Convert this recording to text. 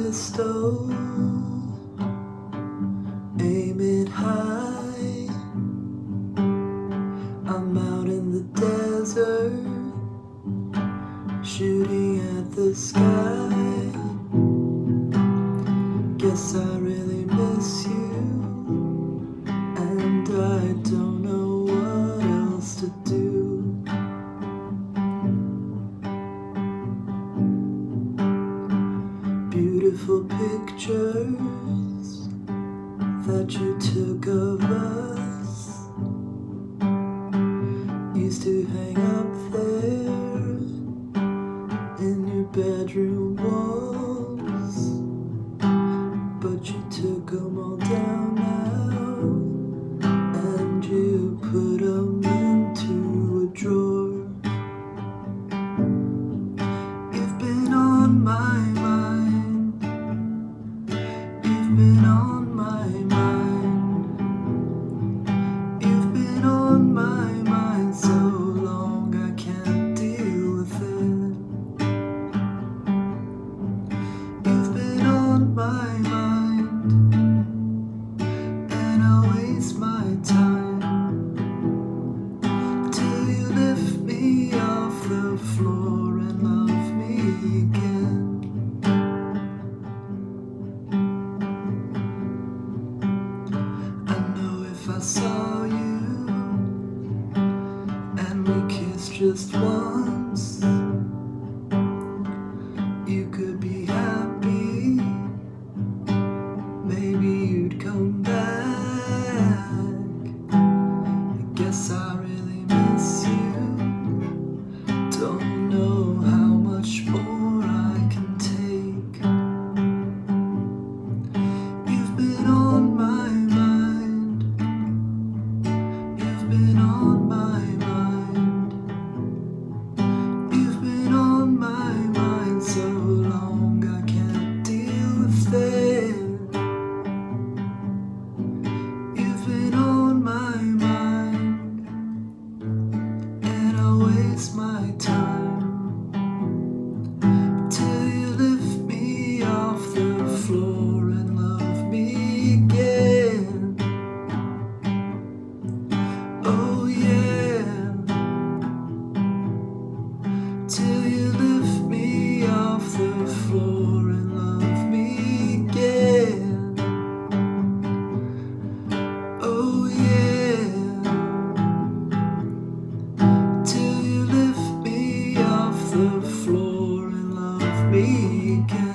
pistol, aim it high. I'm out in the desert, shooting at the sky. Guess I really miss you, and I don't know what else to do. Beautiful pictures that you took of us used to hang up there in your bedroom walls, but you took them all down now, and you put them into a drawer. You've been on my mind, you've been on my mind, you've been on my mind so long I can't deal with it. You've been on my mind, and I'll waste my time till you lift me off the floor and love me again. I know if I saw you and we kissed just once, you could be happy, maybe you'd come back. I guess I really miss you, don't know how much more I can take. You've been on my mind, you've been on my mind, you've been on my mind so long I can't deal with it. You've been on my mind, and I'll waste my time till you lift me off the floor and love me again. Oh yeah, till you lift me off the floor and love me again. Oh yeah, till you lift me off the floor and love me again.